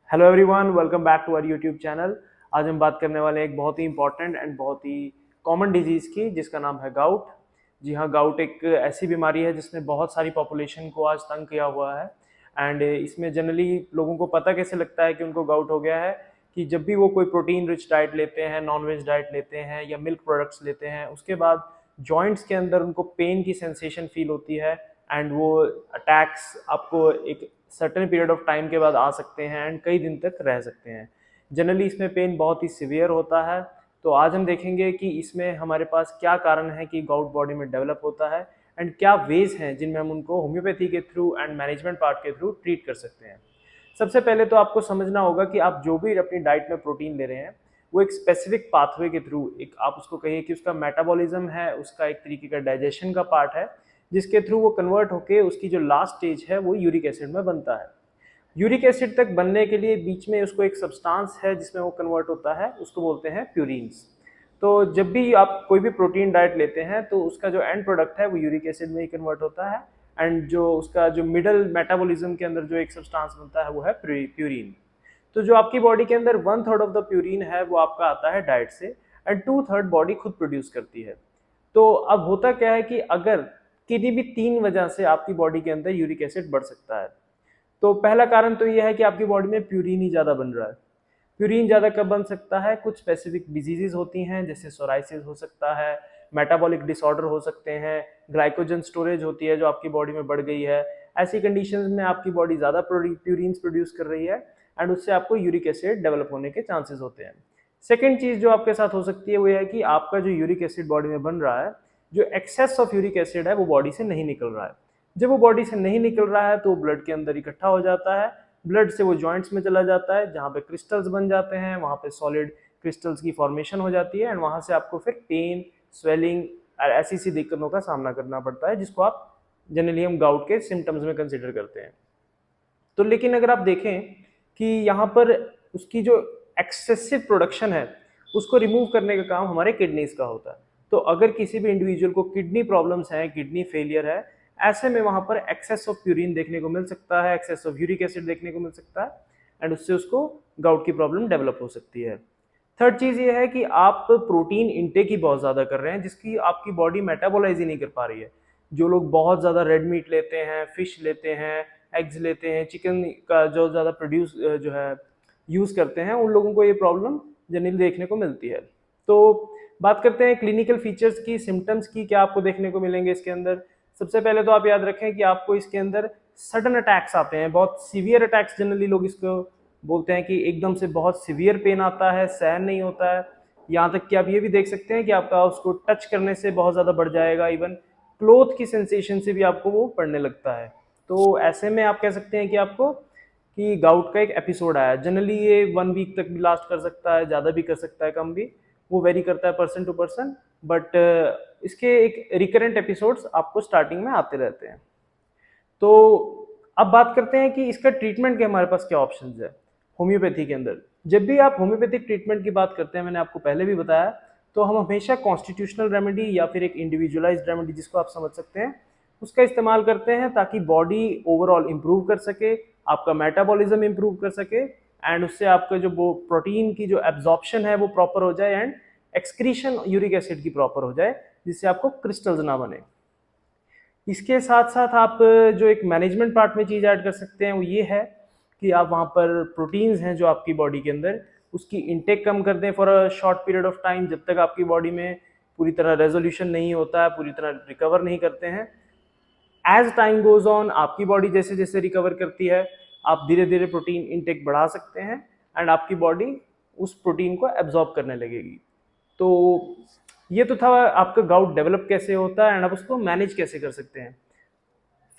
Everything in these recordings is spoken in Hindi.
Hello everyone, welcome back to our YouTube channel. आज हम बात करने वाले हैं एक बहुत ही इंपॉर्टेंट एंड बहुत ही कॉमन डिजीज़ की, जिसका नाम है गाउट। जी हाँ, गाउट एक ऐसी बीमारी है जिसने बहुत सारी पॉपुलेशन को आज तंग किया हुआ है। एंड इसमें जनरली लोगों को पता कैसे लगता है कि उनको गाउट हो गया है, कि जब भी वो कोई प्रोटीन रिच डाइट लेते हैं, नॉन वेज डाइट लेते हैं या मिल्क प्रोडक्ट्स लेते हैं, उसके बाद जॉइंट्स के अंदर उनको पेन की सेंसेशन फील होती है। एंड वो अटैक्स आपको एक सर्टेन पीरियड ऑफ टाइम के बाद आ सकते हैं एंड कई दिन तक रह सकते हैं। जनरली इसमें पेन बहुत ही सिवियर होता है। तो आज हम देखेंगे कि इसमें हमारे पास क्या कारण है कि गाउट बॉडी में डेवलप होता है एंड क्या वेज हैं जिनमें हम उनको होम्योपैथी के थ्रू एंड मैनेजमेंट पार्ट के थ्रू ट्रीट कर सकते हैं। सबसे पहले तो आपको समझना होगा कि आप जो भी अपनी डाइट में प्रोटीन ले रहे हैं, वो एक स्पेसिफिक पाथवे के थ्रू, एक आप उसको कहिए कि उसका मेटाबॉलिज्म है, उसका एक तरीके का डाइजेशन का पार्ट है, जिसके थ्रू वो कन्वर्ट होके उसकी जो लास्ट स्टेज है वो यूरिक एसिड में बनता है। यूरिक एसिड तक बनने के लिए बीच में उसको एक सब्सटेंस है जिसमें वो कन्वर्ट होता है, उसको बोलते हैं प्यूरिन्स। तो जब भी आप कोई भी प्रोटीन डाइट लेते हैं तो उसका जो एंड प्रोडक्ट है वो यूरिक एसिड में ही कन्वर्ट होता है। एंड जो उसका जो मिडल मेटाबॉलिज्म के अंदर जो एक सब्सटेंस बनता है वो है प्यूरिन। तो जो आपकी बॉडी के अंदर 1/3 ऑफ द प्यूरिन है वो आपका आता है डाइट से, एंड 2/3 बॉडी खुद प्रोड्यूस करती है। तो अब होता क्या है कि अगर किसी भी 3 वजह से आपकी बॉडी के अंदर यूरिक एसिड बढ़ सकता है। तो पहला कारण तो यह है कि आपकी बॉडी में प्यूरिन ही ज़्यादा बन रहा है। प्यूरिन ज़्यादा कब बन सकता है? कुछ स्पेसिफिक डिजीजेज होती हैं, जैसे सोराइसिस हो सकता है, मेटाबॉलिक डिसऑर्डर हो सकते हैं, ग्लाइकोजन स्टोरेज होती है जो आपकी बॉडी में बढ़ गई है। ऐसी कंडीशंस में आपकी बॉडी ज़्यादा प्यूरिन्स प्रोड्यूस कर रही है एंड उससे आपको यूरिक एसिड डेवलप होने के चांसेस होते हैं। सेकेंड चीज़ जो आपके साथ हो सकती है वो यह है कि आपका जो यूरिक एसिड बॉडी में बन रहा है, जो एक्सेस ऑफ यूरिक एसिड है वो बॉडी से नहीं निकल रहा है। जब वो बॉडी से नहीं निकल रहा है तो ब्लड के अंदर इकट्ठा हो जाता है, ब्लड से वो जॉइंट्स में चला जाता है जहाँ पे क्रिस्टल्स बन जाते हैं, वहाँ पे सॉलिड क्रिस्टल्स की फॉर्मेशन हो जाती है एंड वहाँ से आपको फिर पेन, स्वेलिंग और ऐसी सी दिक्कतों का सामना करना पड़ता है, जिसको आप जनरली हम गाउट के सिम्टम्स में कंसिडर करते हैं। तो लेकिन अगर आप देखें कि यहाँ पर उसकी जो एक्सेसिव प्रोडक्शन है उसको रिमूव करने का काम हमारे किडनीज का होता है। तो अगर किसी भी इंडिविजुअल को किडनी प्रॉब्लम्स हैं, किडनी फेलियर है, ऐसे में वहाँ पर एक्सेस ऑफ प्यूरिन देखने को मिल सकता है, एक्सेस ऑफ यूरिक एसिड देखने को मिल सकता है एंड उससे उसको गाउट की प्रॉब्लम डेवलप हो सकती है। थर्ड चीज़ ये है कि आप प्रोटीन इनटेक ही बहुत ज़्यादा कर रहे हैं, जिसकी आपकी बॉडी मेटाबोलाइज ही नहीं कर पा रही है। जो लोग बहुत ज़्यादा रेड मीट लेते हैं, फिश लेते हैं, एग्स लेते हैं, चिकन का जो ज़्यादा प्रोड्यूस जो है यूज़ करते हैं, उन लोगों को ये प्रॉब्लम जनरली देखने को मिलती है। तो बात करते हैं क्लिनिकल फीचर्स की, सिम्टम्स की, क्या आपको देखने को मिलेंगे इसके अंदर। सबसे पहले तो आप याद रखें कि आपको इसके अंदर सडन अटैक्स आते हैं, बहुत सीवियर अटैक्स जनरली लोग इसको बोलते हैं, कि एकदम से बहुत सीवियर पेन आता है, सहन नहीं होता है। यहाँ तक कि आप ये भी देख सकते हैं कि आपका उसको टच करने से बहुत ज़्यादा बढ़ जाएगा, इवन क्लोथ की सेंसेशन से भी आपको वो पड़ने लगता है। तो ऐसे में आप कह सकते हैं कि आपको कि गाउट का एक एपिसोड आया। जनरली ये 1 वीक तक भी लास्ट कर सकता है, ज़्यादा भी कर सकता है, कम भी, वो वेरी करता है पर्सन टू पर्सन। बट इसके एक रिकरेंट एपिसोड्स आपको स्टार्टिंग में आते रहते हैं। तो अब बात करते हैं कि इसका ट्रीटमेंट के हमारे पास क्या ऑप्शंस है होम्योपैथी के अंदर। जब भी आप होम्योपैथिक ट्रीटमेंट की बात करते हैं, मैंने आपको पहले भी बताया, तो हम हमेशा कॉन्स्टिट्यूशनल रेमेडी या फिर एक इंडिविजुअलाइज्ड रेमेडी, जिसको आप समझ सकते हैं, उसका इस्तेमाल करते हैं ताकि बॉडी ओवरऑल इंप्रूव कर सके, आपका मेटाबॉलिज्म इंप्रूव कर सके एंड उससे आपका जो वो प्रोटीन की जो एब्जॉर्प्शन है वो प्रॉपर हो जाए एंड एक्सक्रीशन यूरिक एसिड की प्रॉपर हो जाए, जिससे आपको क्रिस्टल्स ना बने। इसके साथ साथ आप जो एक मैनेजमेंट पार्ट में चीज़ ऐड कर सकते हैं वो ये है कि आप वहाँ पर प्रोटीन्स हैं जो आपकी बॉडी के अंदर, उसकी इनटेक कम कर दें for a short period of time, जब तक आपकी बॉडी में पूरी तरह रेजोल्यूशन नहीं होता है, पूरी तरह रिकवर नहीं करते हैं। एज टाइम गोज ऑन, आपकी बॉडी जैसे जैसे रिकवर करती है, आप धीरे धीरे प्रोटीन इनटेक बढ़ा सकते हैं एंड आपकी बॉडी उस प्रोटीन को एब्जॉर्ब करने लगेगी। तो ये तो था आपका गाउट डेवलप कैसे होता है एंड आप उसको मैनेज कैसे कर सकते हैं।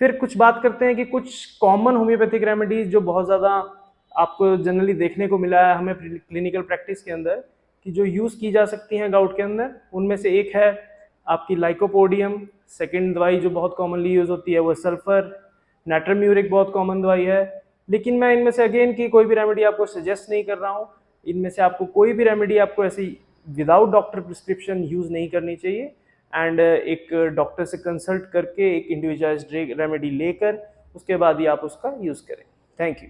फिर कुछ बात करते हैं कि कुछ कॉमन होम्योपैथिक रेमेडीज जो बहुत ज़्यादा आपको जनरली देखने को मिला है हमें क्लिनिकल प्रैक्टिस के अंदर, कि जो यूज़ की जा सकती हैं गाउट के अंदर, उनमें से एक है आपकी लाइकोपोडियम। सेकेंड दवाई जो बहुत कॉमनली यूज़ होती है वो सल्फर। नाइट्रम्यूरिक बहुत कॉमन दवाई है। लेकिन मैं इनमें से अगेन की कोई भी रेमेडी आपको सजेस्ट नहीं कर रहा हूँ। इनमें से आपको कोई भी रेमेडी आपको ऐसी विदाउट डॉक्टर प्रिस्क्रिप्शन यूज़ नहीं करनी चाहिए एंड एक डॉक्टर से कंसल्ट करके एक इंडिविजुअलाइज्ड रेमेडी लेकर उसके बाद ही आप उसका यूज़ करें। Thank you.